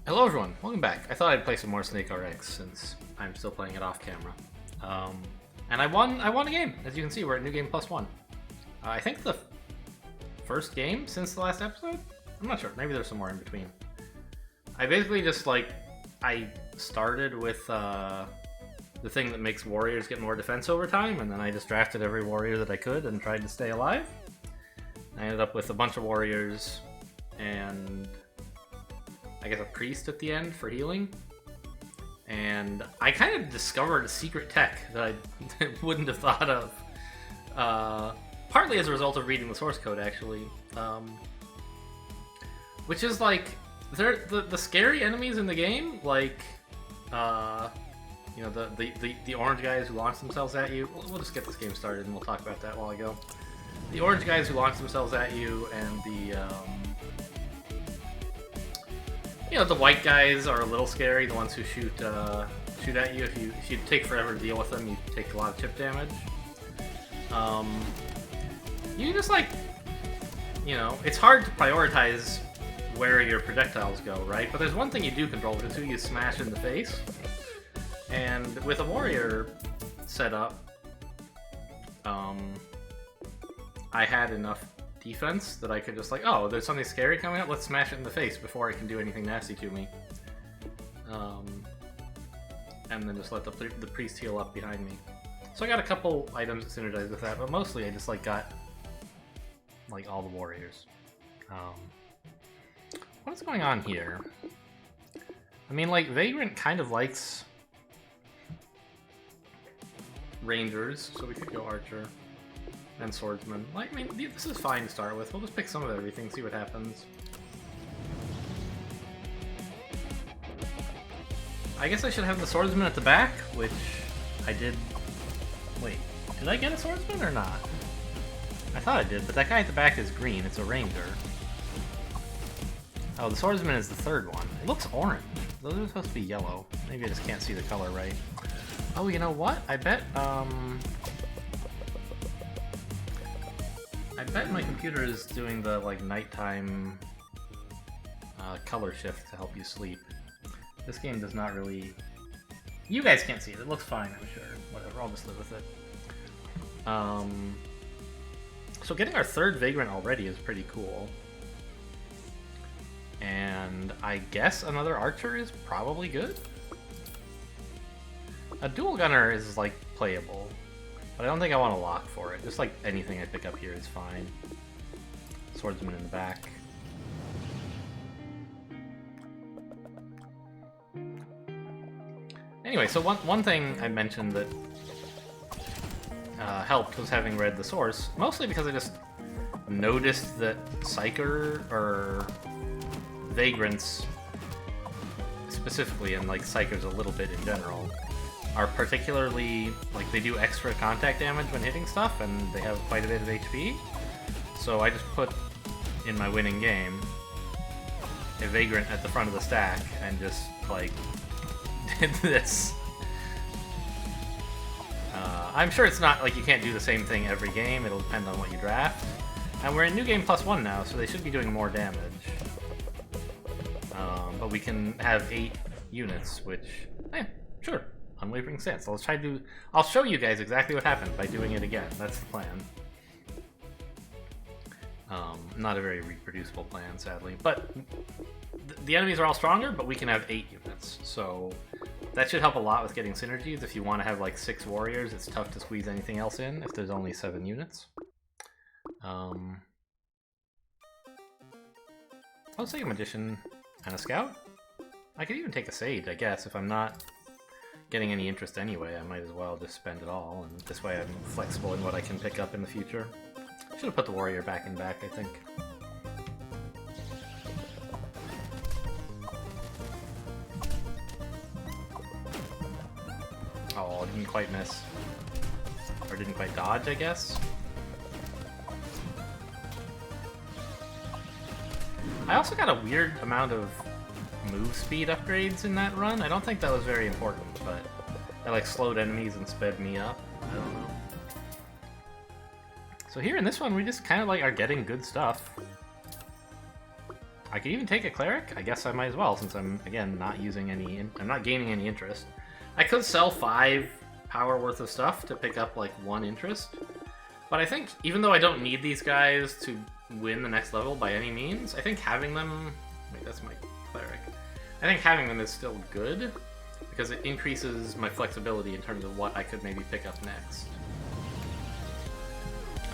Hello everyone, welcome back. I thought I'd play some more SNKRX since I'm still playing it off camera. And I won a game. As you can see, we're at New Game +1. I think the first game since the last episode? I'm not sure, maybe there's some more in between. I basically just I started with the thing that makes warriors get more defense over time, and then I just drafted every warrior that I could and tried to stay alive. I ended up with a bunch of warriors and I guess a priest at the end for healing. And I kind of discovered a secret tech that I wouldn't have thought of. Partly as a result of reading the source code, actually. Which is like, the scary enemies in the game, like, you know, the orange guys who launch themselves at you. We'll just get this game started and we'll talk about that while I go. The orange guys who launch themselves at you and the, you know, the white guys are a little scary. The ones who shoot at you. If you take forever to deal with them, you take a lot of chip damage. You just you know, it's hard to prioritize where your projectiles go, right? But there's one thing you do control, which is who you smash in the face. And with a warrior setup, I had enough defense that I could just oh, there's something scary coming up, let's smash it in the face before it can do anything nasty to me. And then just let the priest heal up behind me. So I got a couple items that synergize with that, but mostly I just got all the warriors. What's going on here? I mean, Vagrant kind of likes rangers, so we could go archer and swordsman. I mean, this is fine to start with. We'll just pick some of everything, see what happens. I guess I should have the swordsman at the back, which I did. Wait, did I get a swordsman or not? I thought I did, but that guy at the back is green. It's a ranger. Oh, the swordsman is the third one. It looks orange. Those are supposed to be yellow. Maybe I just can't see the color right. Oh, you know what? I bet my computer is doing the nighttime color shift to help you sleep. This game does not really. You guys can't see it. It looks fine, I'm sure. Whatever. I'll just live with it. So getting our third Vagrant already is pretty cool. And I guess another archer is probably good. A dual gunner is playable, but I don't think I want to lock for it. Just anything I pick up here is fine. Swordsman in the back. Anyway, so one thing I mentioned that helped was having read the source, mostly because I just noticed that Psyker, or Vagrants specifically, and Psykers a little bit in general, are particularly, they do extra contact damage when hitting stuff, and they have quite a bit of HP. So I just put, in my winning game, a Vagrant at the front of the stack, and just, did this. I'm sure it's not, you can't do the same thing every game, it'll depend on what you draft. And we're in New Game +1 now, so they should be doing more damage. But we can have 8 units, which, sure. Unwavering stance. I'll show you guys exactly what happened by doing it again. That's the plan. Not a very reproducible plan, sadly. But the enemies are all stronger, but we can have 8 units. So that should help a lot with getting synergies. If you want to have 6 warriors, it's tough to squeeze anything else in if there's only 7 units. I'll take a magician and a scout. I could even take a sage, I guess, if I'm not getting any interest anyway. I might as well just spend it all, and this way I'm flexible in what I can pick up in the future. Should have put the warrior back in back, I think. Oh, didn't quite miss. Or didn't quite dodge, I guess. I also got a weird amount of move speed upgrades in that run. I don't think that was very important, but I slowed enemies and sped me up. I don't know. So here in this one, we just kind of are getting good stuff. I could even take a cleric. I guess I might as well, since I'm, again, not using any... I'm not gaining any interest. I could sell 5 power worth of stuff to pick up, like, 1 interest. But I think, even though I don't need these guys to win the next level by any means, I think having them... Wait, that's my cleric. I think having them is still good, because it increases my flexibility in terms of what I could maybe pick up next.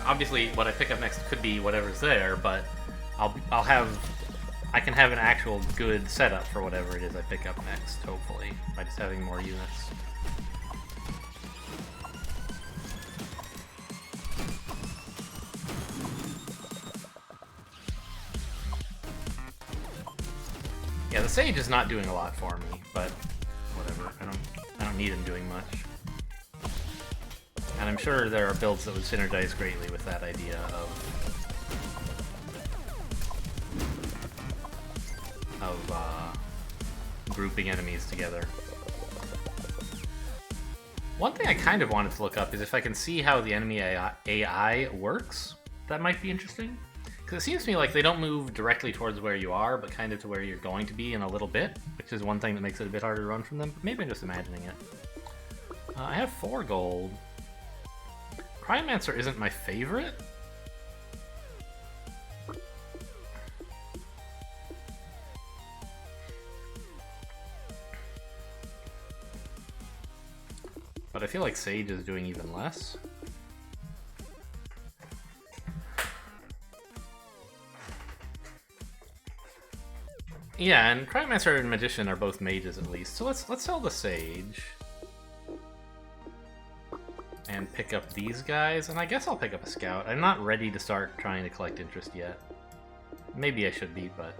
Obviously, what I pick up next could be whatever's there, but I can have an actual good setup for whatever it is I pick up next, hopefully, by just having more units. Yeah, the Sage is not doing a lot for me, but whatever. I don't need him doing much. And I'm sure there are builds that would synergize greatly with that idea of grouping enemies together. One thing I kind of wanted to look up is if I can see how the enemy AI works. That might be interesting. Because it seems to me like they don't move directly towards where you are, but kind of to where you're going to be in a little bit, which is one thing that makes it a bit harder to run from them. But maybe I'm just imagining it. I have 4 gold. Cryomancer isn't my favorite. But I feel like Sage is doing even less. Yeah, and Cryomancer and Magician are both mages at least. So let's sell the Sage. And pick up these guys, and I guess I'll pick up a Scout. I'm not ready to start trying to collect interest yet. Maybe I should be, but...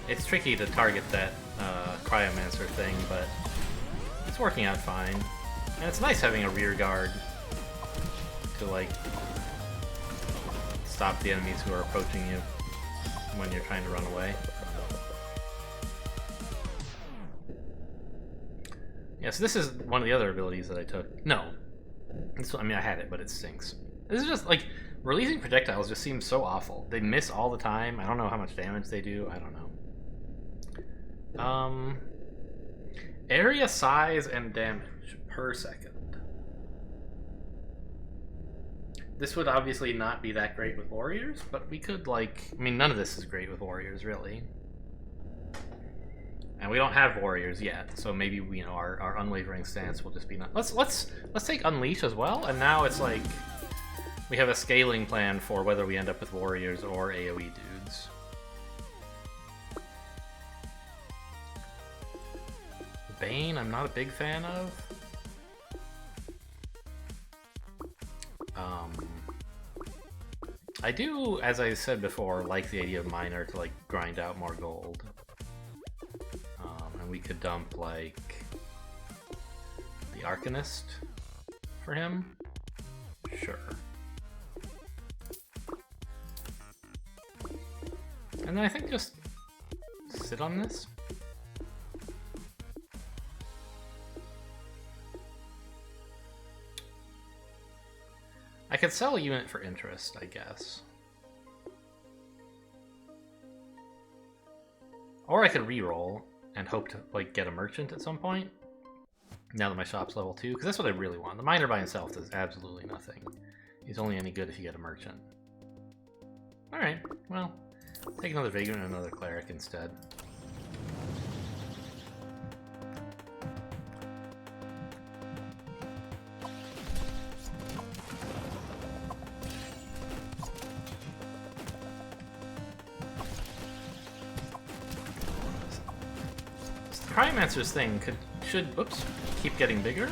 It's tricky to target that Cryomancer thing, but... It's working out fine. And it's nice having a rear guard to, like, stop the enemies who are approaching you when you're trying to run away. Yeah, so this is one of the other abilities that I took. No. I mean, I had it, but it stinks. This is just, like, releasing projectiles just seems so awful. They miss all the time. I don't know how much damage they do. I don't know. Area size and damage per second. This would obviously not be that great with warriors, but we could, like... I mean, none of this is great with warriors, really. And we don't have warriors yet, so maybe, you know, our unwavering stance will just be not... Let's take Unleash as well, and now it's like... We have a scaling plan for whether we end up with warriors or AoE dudes. Bane, I'm not a big fan of. I do, as I said before, like the idea of Miner to, like, grind out more gold. And we could dump, like, the Arcanist for him. Sure. And then I think just sit on this. I could sell a unit for interest, I guess. Or I could reroll and hope to, like, get a merchant at some point. Now that my shop's level 2, because that's what I really want. The miner by himself does absolutely nothing. He's only any good if you get a merchant. Alright, well, take another Vagrant and another Cleric instead. Cryomancer's thing should keep getting bigger.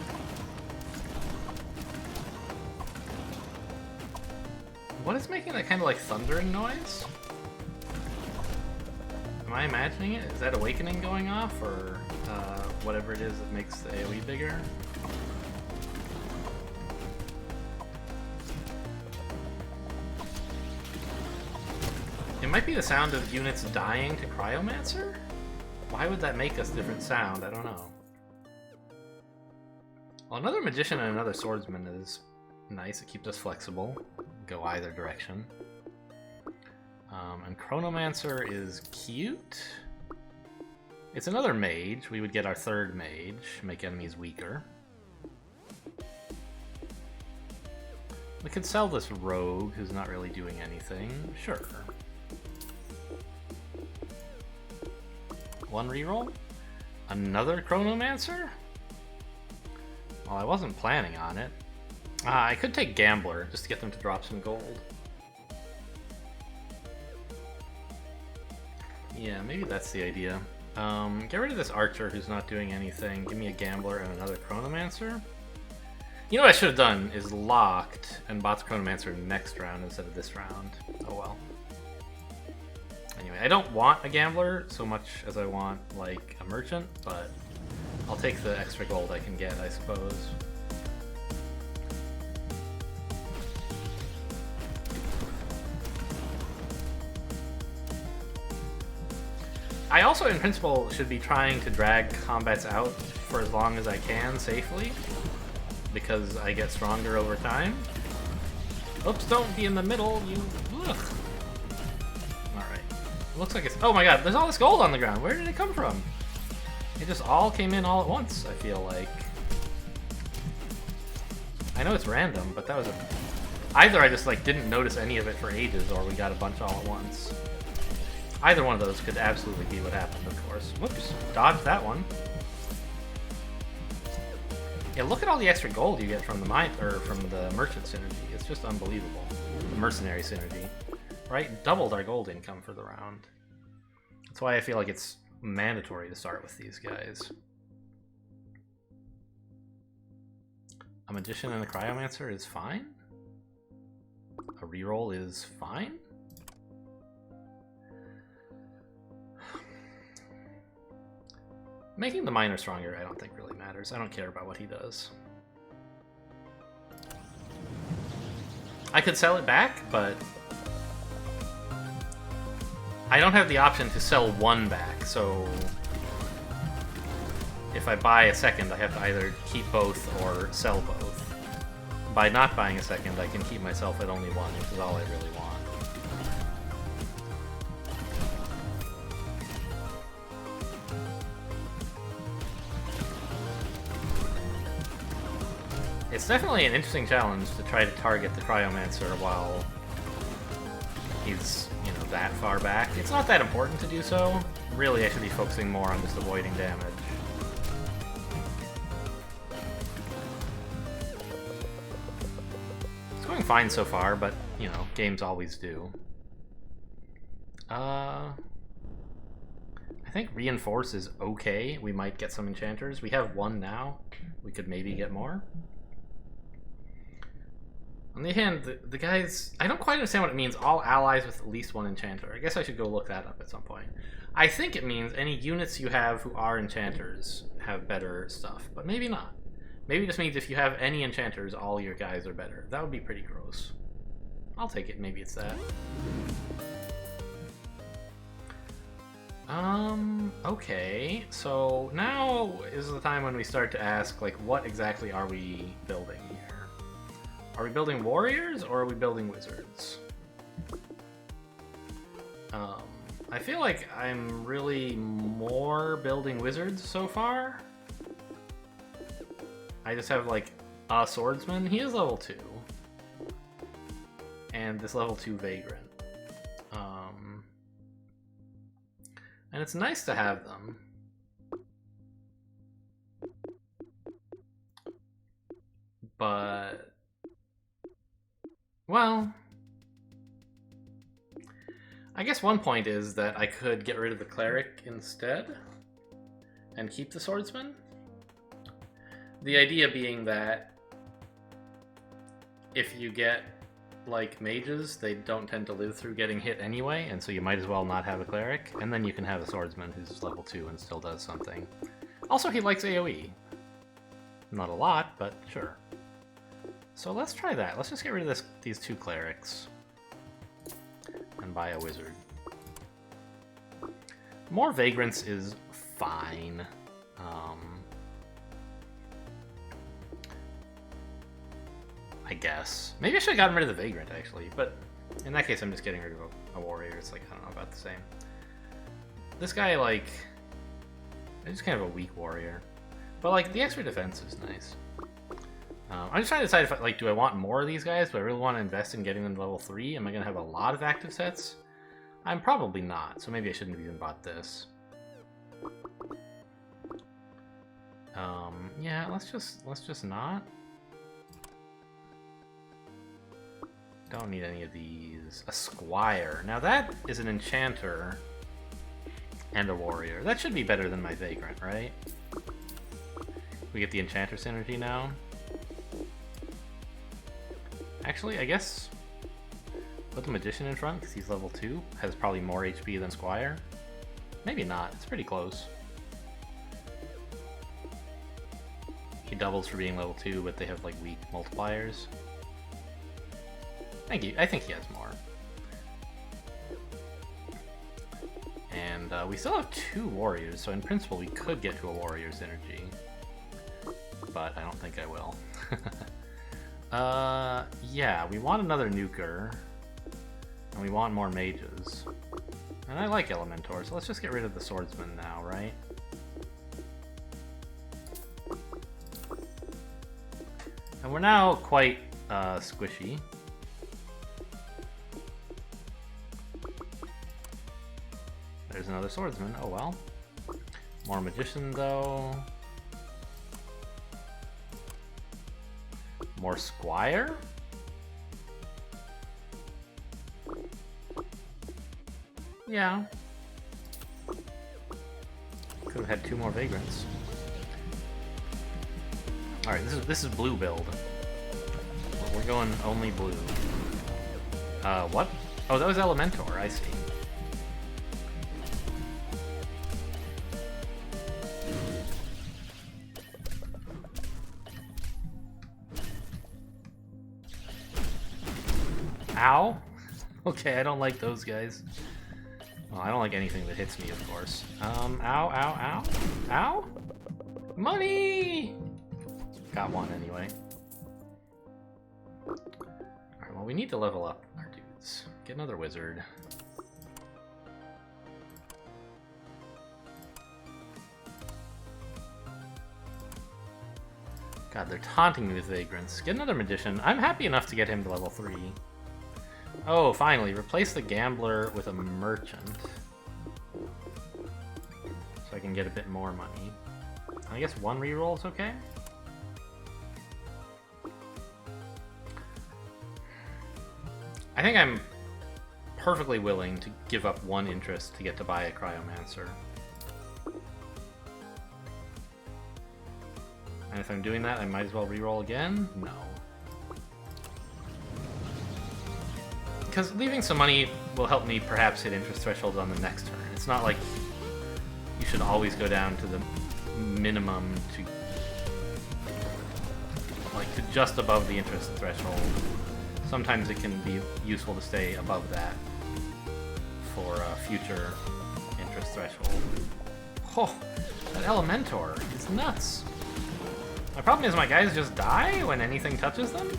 What is making that kind of like thundering noise? Am I imagining it? Is that Awakening going off, or whatever it is that makes the AoE bigger? might be the sound of units dying to Cryomancer? Why would that make us different sound? I don't know. Well, another Magician and another Swordsman is nice. It keeps us flexible. Go either direction. And Chronomancer is cute. It's another mage. We would get our third mage, make enemies weaker. We could sell this rogue who's not really doing anything. Sure. One reroll? Another Chronomancer? Well, I wasn't planning on it. I could take Gambler just to get them to drop some gold. Yeah, maybe that's the idea. Get rid of this Archer who's not doing anything. Give me a Gambler and another Chronomancer. You know what I should have done is locked and bought the Chronomancer next round instead of this round. Oh well. Anyway, I don't want a Gambler so much as I want, like, a Merchant, but I'll take the extra gold I can get, I suppose. I also, in principle, should be trying to drag combats out for as long as I can safely, because I get stronger over time. Oops, don't be in the middle, you... Ugh. Alright. It looks like it's... Oh my god, there's all this gold on the ground. Where did it come from? It just all came in all at once, I feel like. I know it's random, but that was a... Either I just, like, didn't notice any of it for ages, or we got a bunch all at once. Either one of those could absolutely be what happened, of course. Whoops, dodged that one. Yeah, look at all the extra gold you get from the from the merchant synergy. It's just unbelievable. The mercenary synergy, right? Doubled our gold income for the round. That's why I feel like it's mandatory to start with these guys. A Magician and a Cryomancer is fine. A reroll is fine. Making the miner stronger, I don't think really matters. I don't care about what he does. I could sell it back, but I don't have the option to sell one back, so if I buy a second, I have to either keep both or sell both. By not buying a second, I can keep myself at only one, which is all I really want. It's definitely an interesting challenge to try to target the Cryomancer while he's, you know, that far back. It's not that important to do so. Really, I should be focusing more on just avoiding damage. It's going fine so far, but, you know, games always do. I think Reinforce is okay. We might get some enchanters. We have one now. We could maybe get more. On the other hand, the guys... I don't quite understand what it means, all allies with at least one enchanter. I guess I should go look that up at some point. I think it means any units you have who are enchanters have better stuff, but maybe not. Maybe it just means if you have any enchanters, all your guys are better. That would be pretty gross. I'll take it, maybe it's that. Okay, so now is the time when we start to ask, like, what exactly are we building here? Are we building warriors, or are we building wizards? I feel like I'm really more building wizards so far. I just have, like, a swordsman. He is level 2. And this level 2 vagrant. And it's nice to have them. But... well... I guess one point is that I could get rid of the cleric instead and keep the swordsman. The idea being that if you get, like, mages, they don't tend to live through getting hit anyway, and so you might as well not have a cleric, and then you can have a swordsman who's level 2 and still does something. Also, he likes AoE. Not a lot, but sure. So let's try that. Let's just get rid of these 2 clerics and buy a wizard. More Vagrants is fine. I guess. Maybe I should have gotten rid of the Vagrant, actually, but in that case, I'm just getting rid of a warrior. It's like, I don't know, about the same. This guy, like, he's kind of a weak warrior. But, like, the extra defense is nice. I'm just trying to decide if, like, do I want more of these guys? Do I really want to invest in getting them to level 3? Am I going to have a lot of active sets? I'm probably not, so maybe I shouldn't have even bought this. Yeah, let's just not. Don't need any of these. A Squire. Now that is an enchanter and a warrior. That should be better than my Vagrant, right? We get the enchanter synergy now. Actually, I guess put the magician in front because he's level 2. Has probably more HP than Squire. Maybe not. It's pretty close. He doubles for being level 2, but they have like weak multipliers. Thank you. I think he has more. And we still have 2 warriors, so in principle we could get to a warrior synergy. But I don't think I will. Yeah, we want another nuker. And we want more mages. And I like Elementor, so let's just get rid of the swordsman now, right? And we're now quite squishy. There's another swordsman. Oh well. More magician though. More Squire? Yeah. Could have had 2 more Vagrants. Alright, this is blue build. We're going only blue. What? Oh, that was Elementor, I see. Ow? Okay, I don't like those guys. Well, I don't like anything that hits me, of course. Ow, ow, ow. Ow? Money! Got one anyway. Alright, well, we need to level up our dudes. Get another wizard. God, they're taunting me with Vagrants. Get another magician. I'm happy enough to get him to level 3. Oh, finally, replace the gambler with a merchant. So I can get a bit more money. I guess 1 reroll is okay? I think I'm perfectly willing to give up 1 interest to get to buy a Cryomancer. And if I'm doing that, I might as well reroll again? No. Because leaving some money will help me perhaps hit interest thresholds on the next turn. It's not like you should always go down to the minimum to just above the interest threshold. Sometimes it can be useful to stay above that for a future interest threshold. Oh, that Elementor is nuts. My problem is my guys just die when anything touches them?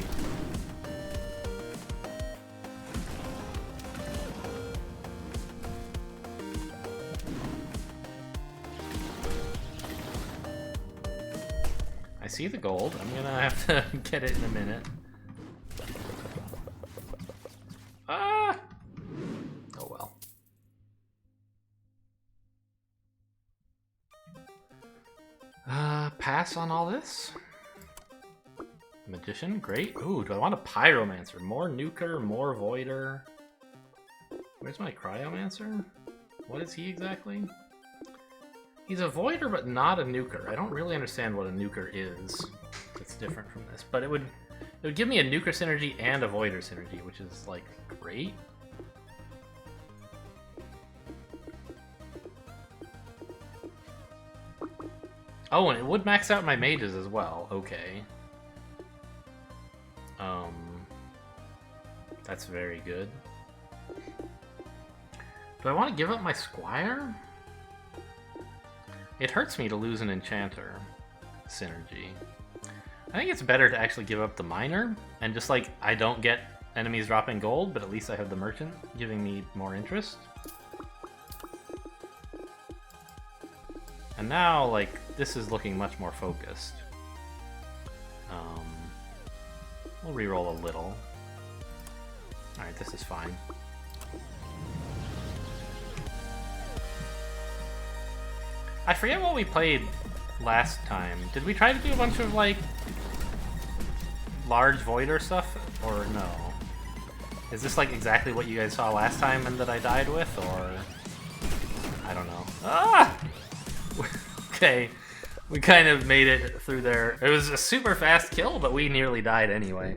I see the gold. I'm gonna have to get it in a minute. Ah! Oh well. Pass on all this? Magician, great. Ooh, do I want a Pyromancer? More Nuker, more Voider. Where's my Cryomancer? What is he exactly? He's a Voider, but not a Nuker. I don't really understand what a Nuker is. It's different from this, but it would give me a Nuker synergy and a Voider synergy, which is, like, great. Oh, and it would max out my mages as well. Okay. That's very good. Do I want to give up my Squire? It hurts me to lose an enchanter synergy. I think it's better to actually give up the miner, and just like, I don't get enemies dropping gold, but at least I have the merchant giving me more interest. And now, like, this is looking much more focused. We'll reroll a little. Alright, this is fine. I forget what we played last time. Did we try to do a bunch of, like, large voider stuff, or no? Is this, like, exactly what you guys saw last time and that I died with, or... I don't know. Ah! Okay, we kind of made it through there. It was a super fast kill, but we nearly died anyway.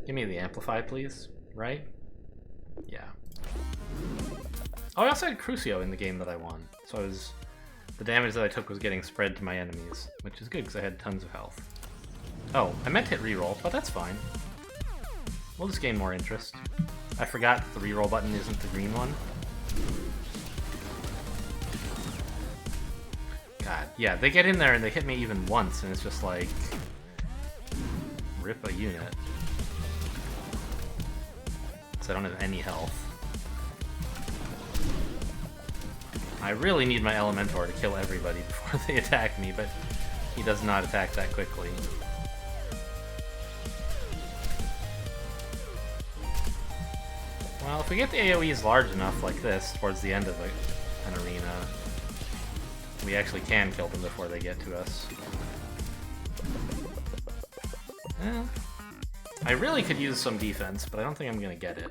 Give me the amplify, please. Right? Yeah. Oh, I also had Crucio in the game that I won, so I was... The damage that I took was getting spread to my enemies, which is good because I had tons of health. Oh, I meant to hit reroll, but that's fine. We'll just gain more interest. I forgot the reroll button isn't the green one. God, yeah, they get in there and they hit me even once, and it's just like... Rip a unit. So I don't have any health. I really need my Elementor to kill everybody before they attack me, but he does not attack that quickly. Well, if we get the AoEs large enough like this towards the end of an arena, we actually can kill them before they get to us. I really could use some defense, but I don't think I'm gonna get it.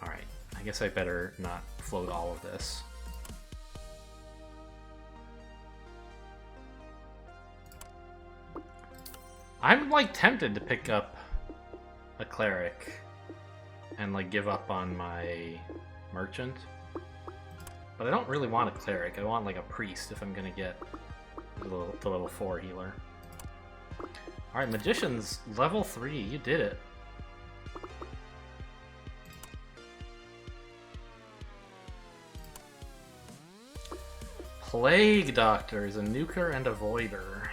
Alright, I guess I better not float all of this. I'm like tempted to pick up a cleric and like give up on my merchant, but I don't really want a cleric. I want like a priest if I'm gonna get the level 4 healer. Alright, magician's level 3, you did it. Plague Doctor is a nuker and a voider.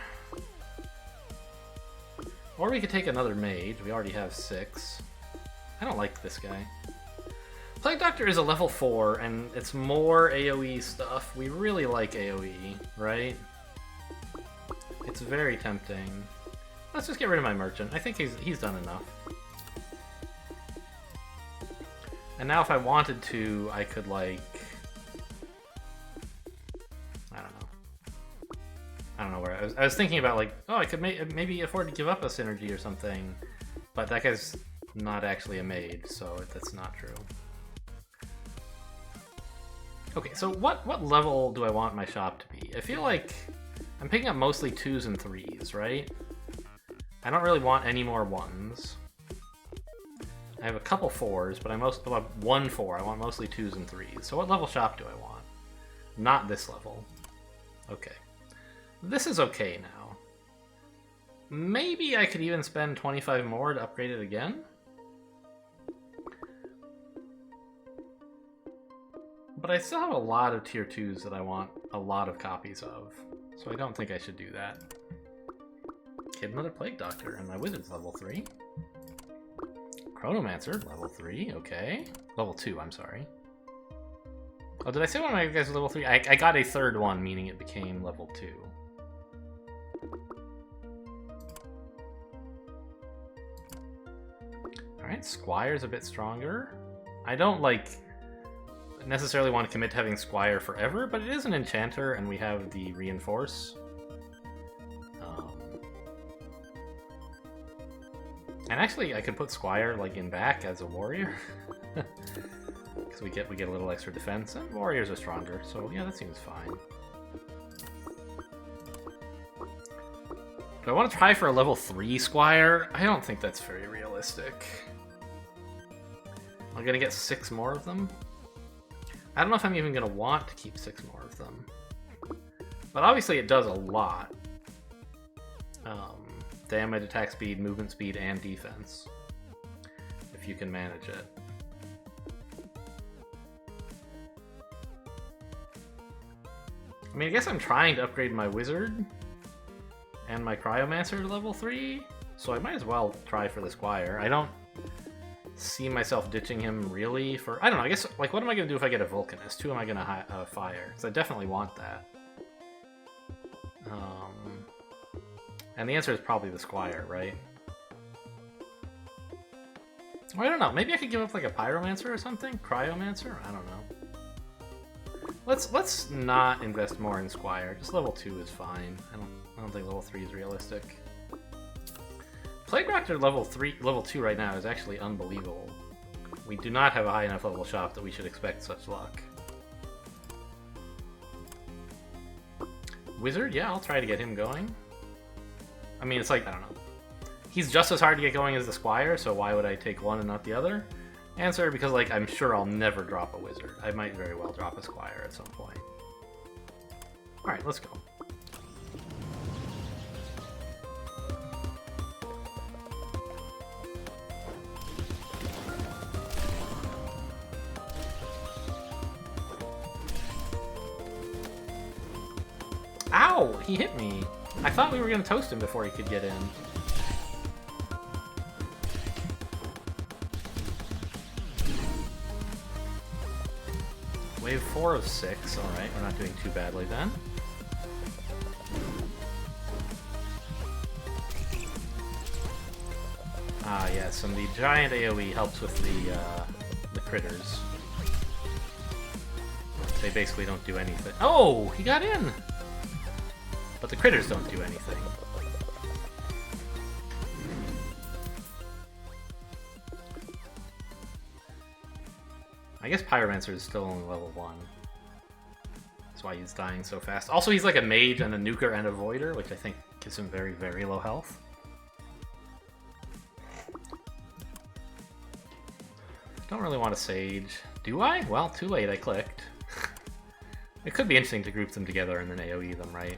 Or we could take another mage. We already have 6. I don't like this guy. Plague Doctor is a level 4, and it's more AoE stuff. We really like AoE, right? It's very tempting. Let's just get rid of my merchant. I think he's done enough. And now if I wanted to, I could like... I don't know where I was thinking about, like, oh, I could maybe afford to give up a synergy or something, but that guy's not actually a mage, so that's not true. Okay, so what level do I want my shop to be? I feel like I'm picking up mostly 2s and 3s, right? I don't really want any more 1s. I have a couple 4s, but I have 1 4. I want mostly 2s and 3s. So what level shop do I want? Not this level. Okay. This is okay now. Maybe I could even spend 25 more to upgrade it again? But I still have a lot of tier 2s that I want a lot of copies of, so I don't think I should do that. Kid another Plague Doctor, and my Wizard's level 3. Chronomancer, level 3, okay. Level 2, I'm sorry. Oh, did I say one of my guys was level 3? I got a third one, meaning it became level 2. Alright, Squire's a bit stronger. I don't, like, necessarily want to commit to having Squire forever, but it is an enchanter, and we have the Reinforce. And actually, I could put Squire, like, in back as a warrior. Because we get a little extra defense, and warriors are stronger, so yeah, that seems fine. Do I want to try for a level 3 Squire? I don't think that's very realistic. I'm gonna get 6 more of them. I don't know if I'm even gonna want to keep 6 more of them. But obviously it does a lot. Damage, attack speed, movement speed, and defense. If you can manage it. I mean, I guess I'm trying to upgrade my wizard and my cryomancer to level 3, so I might as well try for the squire. I don't see myself ditching him really for... I don't know, I guess, like, what am I going to do if I get a Vulcanist? Who am I going to fire? Because I definitely want that. And the answer is probably the squire, right? Well, I don't know, maybe I could give up like a pyromancer or something? Cryomancer? I don't know. Let's not invest more in squire. Just level 2 is fine. I don't think level 3 is realistic. Plague Doctor level 2 right now is actually unbelievable. We do not have a high enough level shop that we should expect such luck. Wizard? Yeah, I'll try to get him going. I mean, it's like, I don't know. He's just as hard to get going as the squire, so why would I take one and not the other? Answer, because like I'm sure I'll never drop a wizard. I might very well drop a squire at some point. Alright, let's go. Ow! He hit me! I thought we were gonna toast him before he could get in. Wave 4 of 6, alright, we're not doing too badly then. Ah yes, and the giant AoE helps with the critters. They basically don't do anything. Oh! He got in! But the critters don't do anything. I guess Pyromancer is still only level 1. That's why he's dying so fast. Also, he's like a mage and a nuker and a voider, which I think gives him very, very low health. Don't really want to Sage. Do I? Well, too late, I clicked. It could be interesting to group them together and then AoE them, right?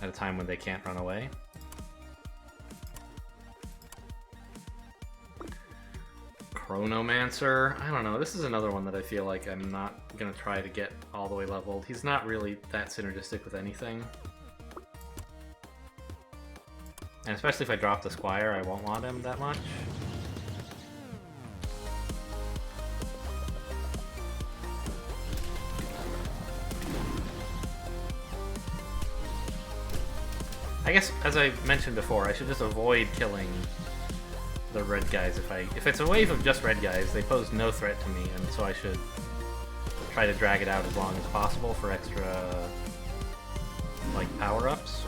At a time when they can't run away. Chronomancer. I don't know, this is another one that I feel like I'm not going to try to get all the way leveled. He's not really that synergistic with anything. And especially if I drop the Squire, I won't want him that much. I guess, as I mentioned before, I should just avoid killing the red guys. If it's a wave of just red guys, they pose no threat to me, and so I should try to drag it out as long as possible for extra, like, power-ups.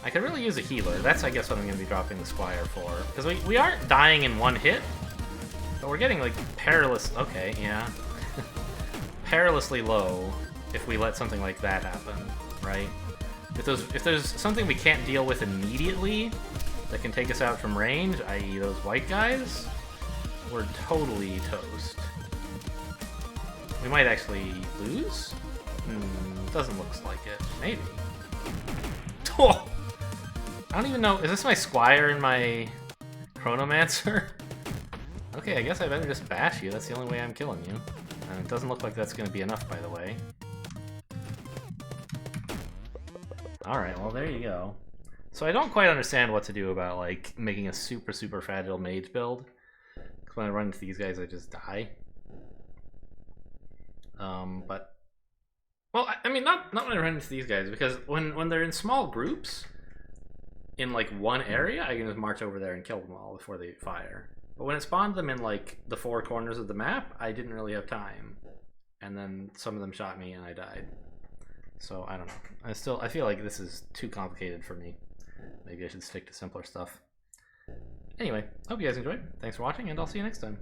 I could really use a healer. That's, I guess, what I'm going to be dropping the Squire for. Because we aren't dying in one hit, but we're getting, like, perilous... Okay, yeah. Perilously low if we let something like that happen, right? If there's something we can't deal with immediately that can take us out from range, i.e. those white guys, we're totally toast. We might actually lose? Doesn't look like it. Maybe. Oh! I don't even know. Is this my Squire and my Chronomancer? Okay, I guess I better just bash you. That's the only way I'm killing you. And it doesn't look like that's going to be enough, by the way. Alright, well, there you go. So I don't quite understand what to do about, like, making a super, super fragile mage build. Because when I run into these guys, I just die. But... Well, I mean, not when I run into these guys, because when they're in small groups, in, like, one area, I can just march over there and kill them all before they fire. But when it spawned them in, like, the 4 corners of the map, I didn't really have time. And then some of them shot me and I died. So, I don't know. I feel like this is too complicated for me. Maybe I should stick to simpler stuff. Anyway, hope you guys enjoyed. Thanks for watching, and I'll see you next time.